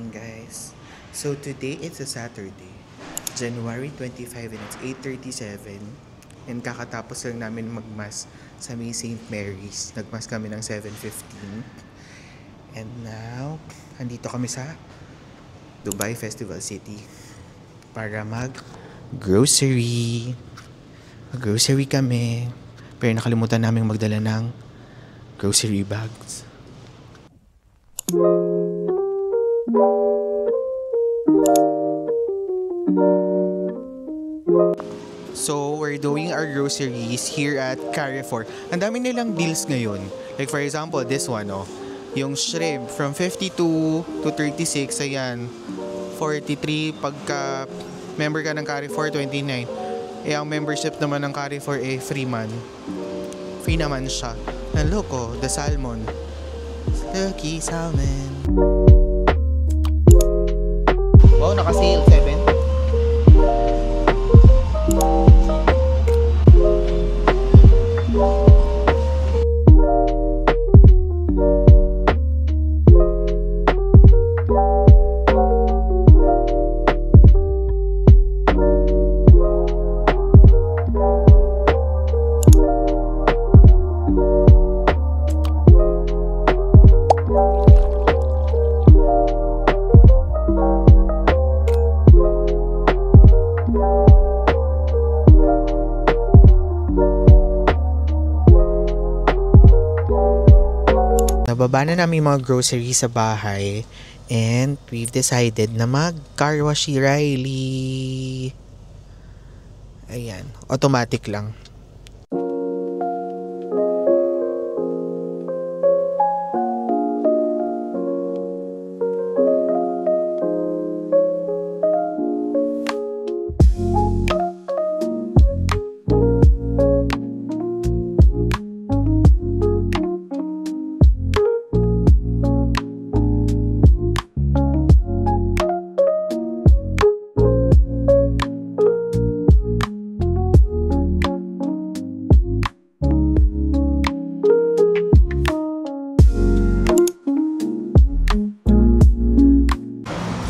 morning, guys. So today it's a Saturday, January 25, and it's 8:37. And kakatapos lang namin magmas sa may St. Mary's. Nagmas kami ng 7:15. And now, andito kami sa Dubai Festival City para mag-grocery. Mag-grocery kami. Pero nakalimutan namin magdala ng grocery bags. So, we're doing our groceries here at Carrefour. Ang dami nilang deals ngayon. Like for example, this one, yung shrimp from 52 to 36, ayan. 43 pagka member ka ng Carrefour, 29. Ang membership naman ng Carrefour free man. Free naman siya. Ang loko, the salmon. Lucky salmon. Wow, naka-sale 7. Nababa na namin mga groceries sa bahay and we've decided na mag-car wash si Riley. Ayan, automatic lang.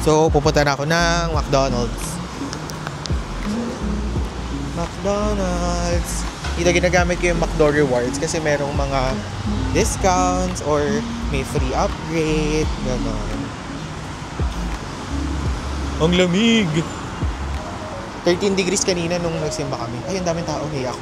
So, pupunta na ako ng McDonald's. Dito ginagamit ko yung McDo Rewards kasi merong mga discounts or may free upgrade. Ganon. Ang lamig! 13 degrees kanina nung nagsimba kami. Ay, ang daming tao. Hey, ako.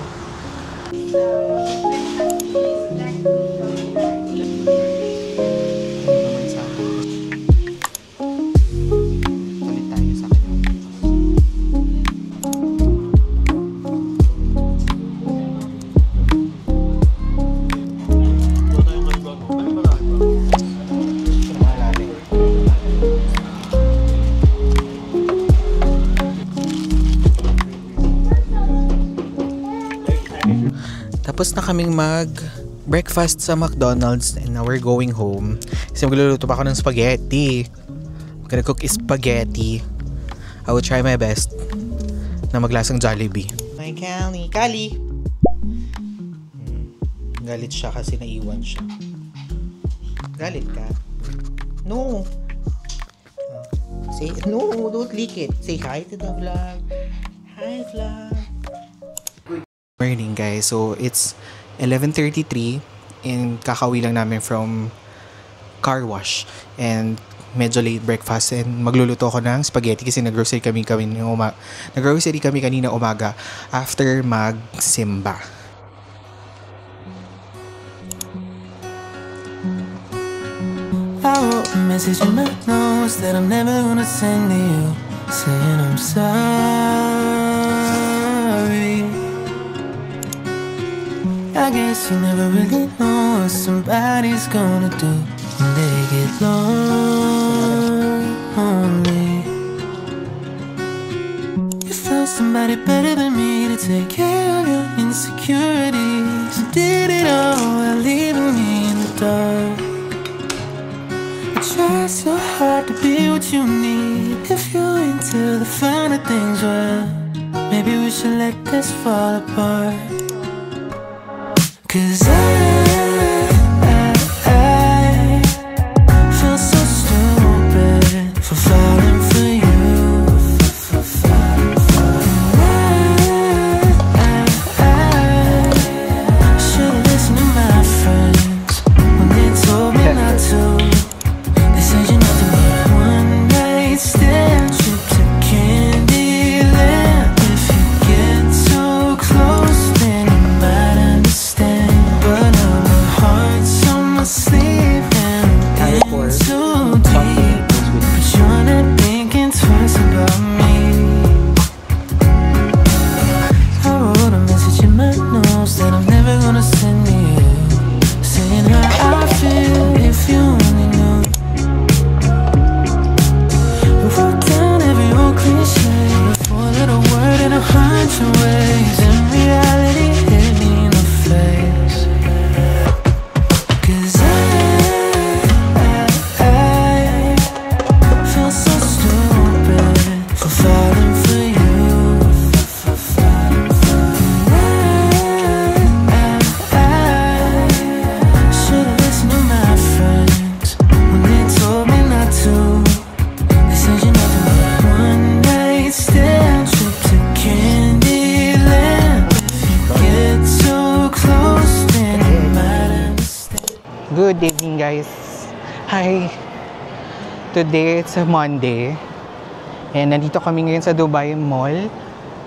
Tapos na kaming mag-breakfast sa McDonald's and now we're going home. Kasi magluluto pa ako ng spaghetti. I'm gonna cook spaghetti. I will try my best na maglasang Jollibee. My Kali! Galit siya kasi naiwan siya. Galit ka? No! Say, no, don't lick it. Say hi to the vlog. Hi vlog. Morning, guys. So it's 11:33 and kakauwi lang namin from car wash and medyo late breakfast and magluluto ako ng spaghetti kasi nag-grocery kami kanina umaga after magsimba. I wrote a message in my notes that I'm never gonna send to you, saying I'm sorry. I guess you never really know what somebody's gonna do when they get lonely. You found somebody better than me to take care of your insecurities. You did it all while leaving me in the dark. I try so hard to be what you need. If you're into the finer things, well, maybe we should let this fall apart. 'Cause I feel so stupid guys. Hi. Today it's a Monday. And nandito kami ngayon sa Dubai Mall.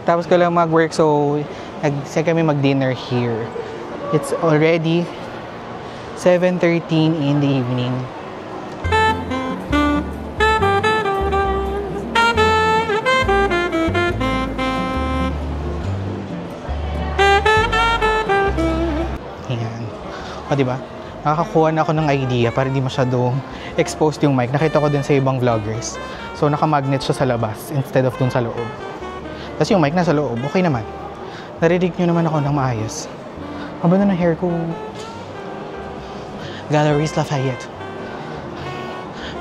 Tapos ko lang mag-work, so nag-say kami mag-dinner here. It's already 7:13 in the evening. Ayan. O, diba? Nakakakuha na ako ng idea para di masyadong exposed yung mic. Nakita ko din sa ibang vloggers. So, naka-magnet siya sa labas instead of dun sa loob. Tapos yung mic nasa loob, okay naman. Narinig nyo naman ako ng maayos. Haba na ng hair ko. Galeries Lafayette.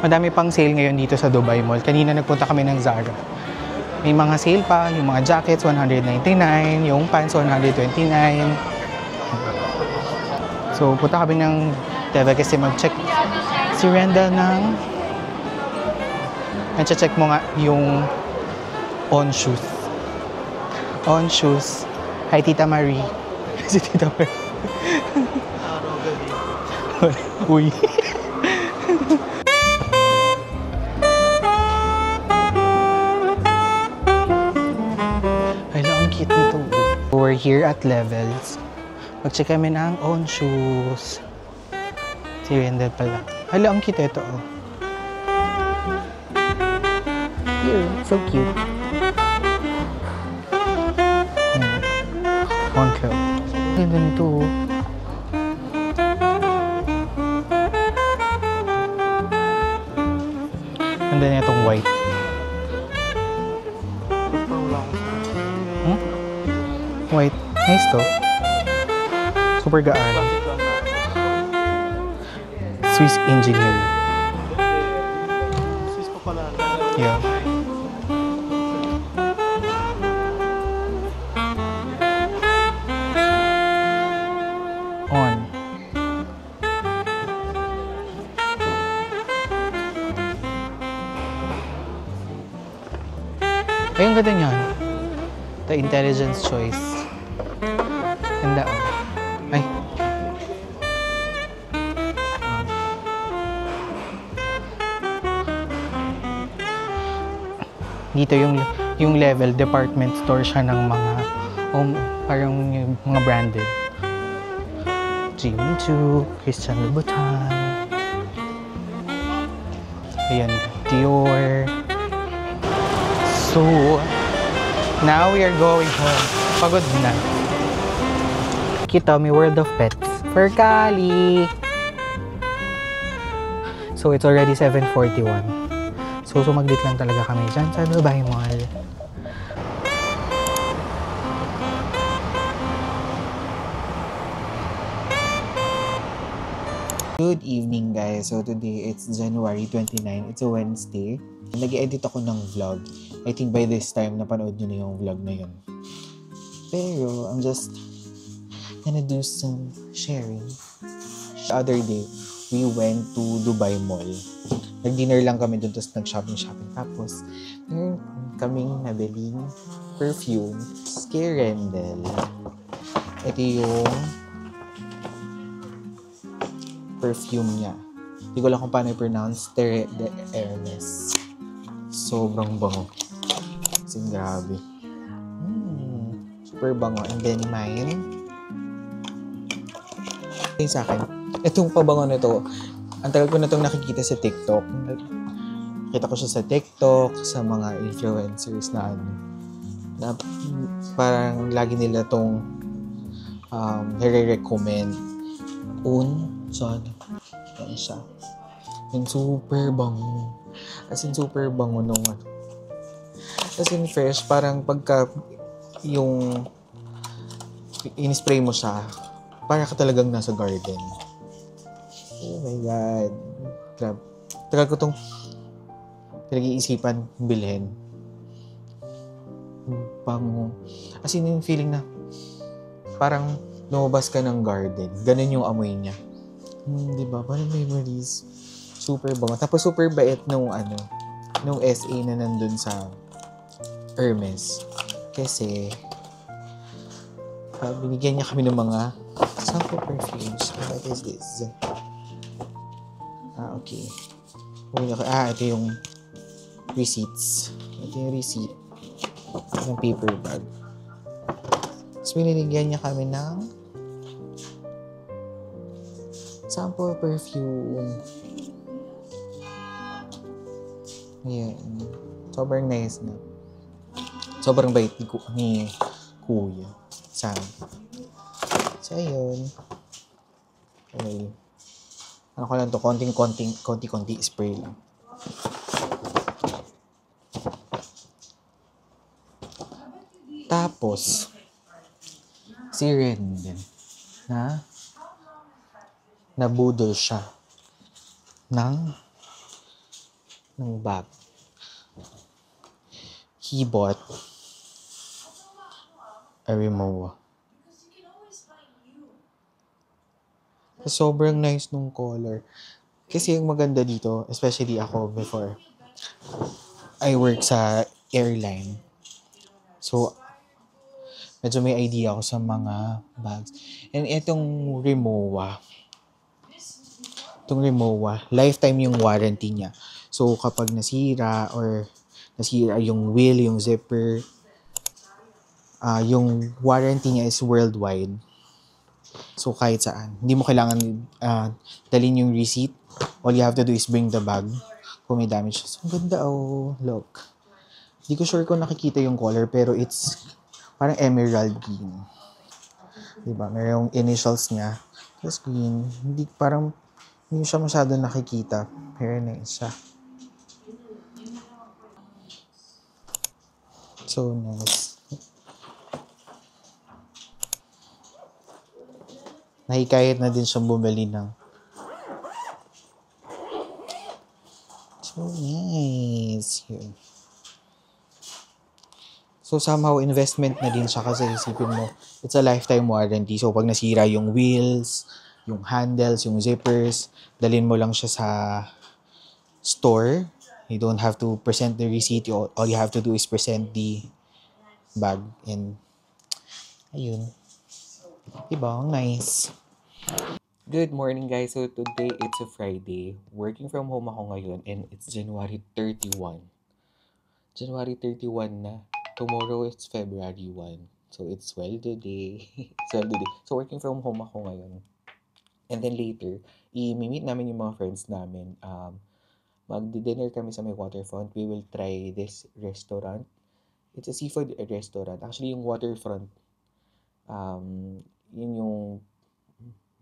Madami pang sale ngayon dito sa Dubai Mall. Kanina nagpunta kami ng Zara. May mga sale pa, yung mga jackets, $199, yung pants, $129. So, punta kami ng Teva kasi mag-check si Renda ng... Check mo nga yung on shoes. On shoes. Hi, Tita Marie. Si Tita Marie. Uy. Ay, ang cute nito. We're here at Levels. Mag-check kami ng on shoes. Si Renda pala. Hala, ang cute ito. Oh. Here, so cute. On club. Ganda nito. Ganda niya itong white. Hmm? White. Nice to. Super gaan. Swiss engineer. Swiss pa pala. Yeah. On. Ay, ang ganda niyan. The intelligence choice. Ganda. Ay. Dito yung level, department store siya ng mga parang yung mga branded. Jimmy Choo, Christian Louboutin. Ayan, Dior. So, now we are going home. Pagod na. Kita, may World of Pets. For Kali. So, it's already 7:41. So, sumaglit lang talaga kami dyan sa Dubai Mall. Good evening, guys. So, today it's January 29. It's a Wednesday. Nag-edit ako ng vlog. I think by this time, napanood nyo na yung vlog na yun. Pero, I'm just gonna do some sharing. The other day, we went to Dubai Mall. Nag-dinner lang kami dun, tapos nag-shopping. Tapos, meron kaming nabiling perfume. Kay Rendel. Ito yung perfume niya. Hindi ko lang kung paano i-pronounce. Terre de Hermes. Sobrang bango. Kasi grabe. Super bango. And then mine. Ito sa akin. Itong pabango na to. Ang tagal ko na itong nakikita sa TikTok. Nakita ko siya sa TikTok, sa mga influencers na na parang lagi nila itong nire-recommend. Yan siya. Yung super bango. As in, super bango nung as in, fresh. Parang pagka yung in-spray mo siya, parang ka talagang nasa garden. Oh my God. Grabe. Tagal ko itong pinag-iisipan bilhin. Bango. As in, yung feeling na parang lumabas ka ng garden. Ganun yung amoy niya. Diba? Parang memories. Super bango. Tapos super bait nung nung SA na nandun sa Hermes. Kasi binigyan niya kami ng mga sample perfumes. What is this? Okay. Ito yung receipts. Ito yung receipt. Yung paper bag. Tapos binibigyan niya kami ng sample perfume. Ayan. Sobrang nice na. Sobrang bait ni Kuya Sam. So, ayun. Okay. Ano ko lang to, konti spray lang. Tapos, si Ren din, nabudol siya ng bag. He bought a Rimowa. Sobrang nice nung color. Kasi yung maganda dito, especially ako before, I work sa airline. So, medyo may idea ako sa mga bags. And itong Rimowa, lifetime yung warranty niya. So, kapag nasira yung wheel, yung zipper, yung warranty niya is worldwide. So, kahit saan. Hindi mo kailangan dalhin yung receipt. All you have to do is bring the bag kung may damage. So, ang ganda, look. Hindi ko sure kung nakikita yung color, pero it's parang emerald green. Diba? Mayroong initials niya. Tapos green. Hindi siya masyado nakikita. Pero nice siya. So nice. Nahikayat na din siyang bumili ng. So nice. Yun. So somehow investment na din siya kasi isipin mo, it's a lifetime warranty. So pag nasira yung wheels, yung handles, yung zippers, dalhin mo lang siya sa store. You don't have to present the receipt. All you have to do is present the bag. And ayun. Diba? Nice. Good morning, guys. So today it's a Friday. Working from home ako ngayon and it's January 31. January 31 na. Tomorrow it's February 1. So it's Sweldo Day. So working from home ako ngayon. And then later, i-meet namin yung mga friends namin. Magdi-dinner kami sa may waterfront. We will try this restaurant. It's a seafood restaurant. Actually, yung waterfront, yun yung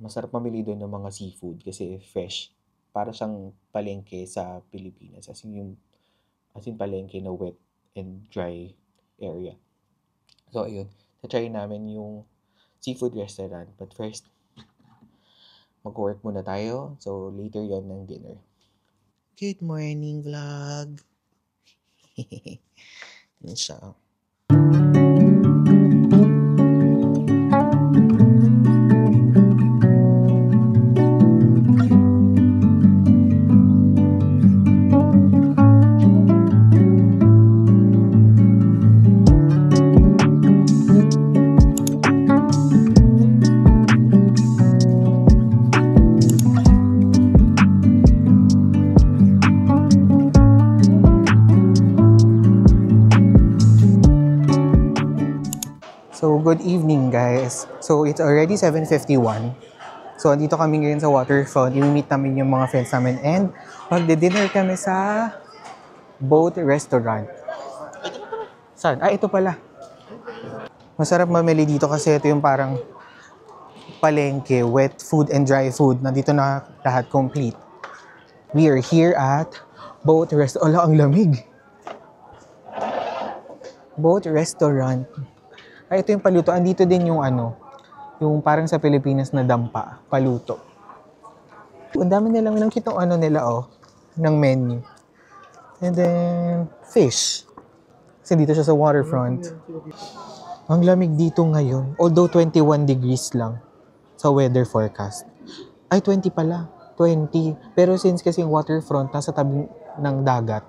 masarap mamili doon ng mga seafood kasi fresh. Para siyang palengke sa Pilipinas. As in palengke na wet and dry area. So, ayun. Na-try namin yung seafood restaurant. But first, mag-work muna tayo. So, later yon ng dinner. Good morning, vlog. Yan siya. So, good evening, guys. So, it's already 7:51. So, andito kami ngayon sa waterfront. I-meet namin yung mga friends namin. And, magdi-dinner kami sa Boat Restaurant. Saan? Ito pala. Masarap mamili dito kasi ito yung parang palengke, wet food and dry food. Nandito na lahat complete. We are here at Boat Restaurant. Ala, ang lamig. Boat Restaurant. Ito yung paluto. Andito din yung yung parang sa Pilipinas na dampa, paluto. Ang dami nilang nakitang nila, ng menu. And then, fish. Kasi dito siya sa waterfront. Ang lamig dito ngayon. Although 21 degrees lang sa weather forecast. 20 pala. 20. Pero since kasi yung waterfront nasa tabi ng dagat,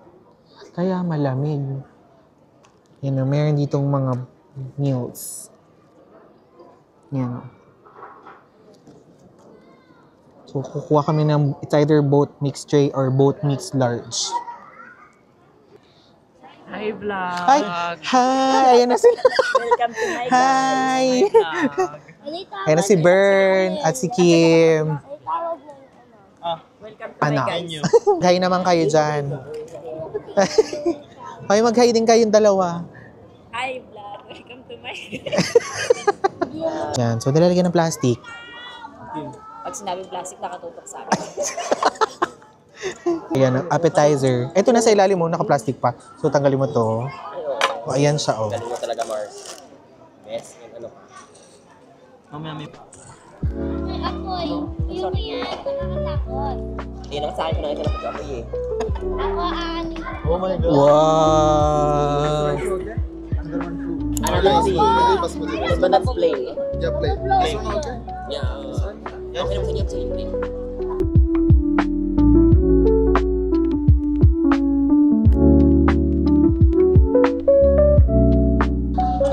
kaya malamig. Meron ditong mga meals. Yan. So, kukuha kami ng, it's either both mixed tray or both mixed large. Hi, vlog! Hi! Hi! Ayan na sila. Welcome to my Hi! vlog! Ayan na si Bern at si Kim. Welcome to my Ano? guys. Hi naman kayo dyan. Ay, mag-hi din kayong dalawa. Hi, vlog! Welcome to my Yan. So, nilalagyan ng plastic. Pag sinabing plastic, nakatutok sa akin. Ayan, appetizer. Ito na sa ilalim mo, naka-plastic pa. So, tanggalin mo to. O, ayan siya, oh. Galing mo talaga, Mars. Yes, and ano. Mamaya may... Apoy, yung yan, nakakatakot. Hindi naman sa akin ko nakita na pag-apoy eh. Ako, ano, Oh my God. Wow! Ano lang si... But that's plain. flow. Yeah. Yan, sino mo sa iyo plain.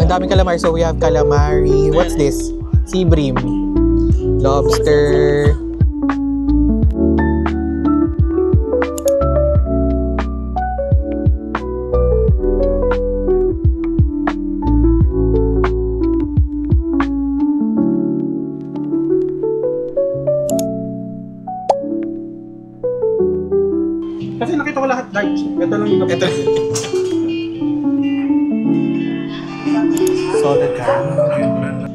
Ang daming calamari. So, we have calamari. What's this? Sea bream. Lobster. Kasi nakita ko lahat large. Ito lang yung nakita. Soda can.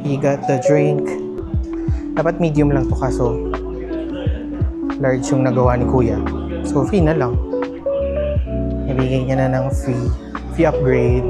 You got the drink. Dapat medium lang to kaso large yung nagawa ni Kuya. So, free na lang. Nabigay niya na ng free upgrade.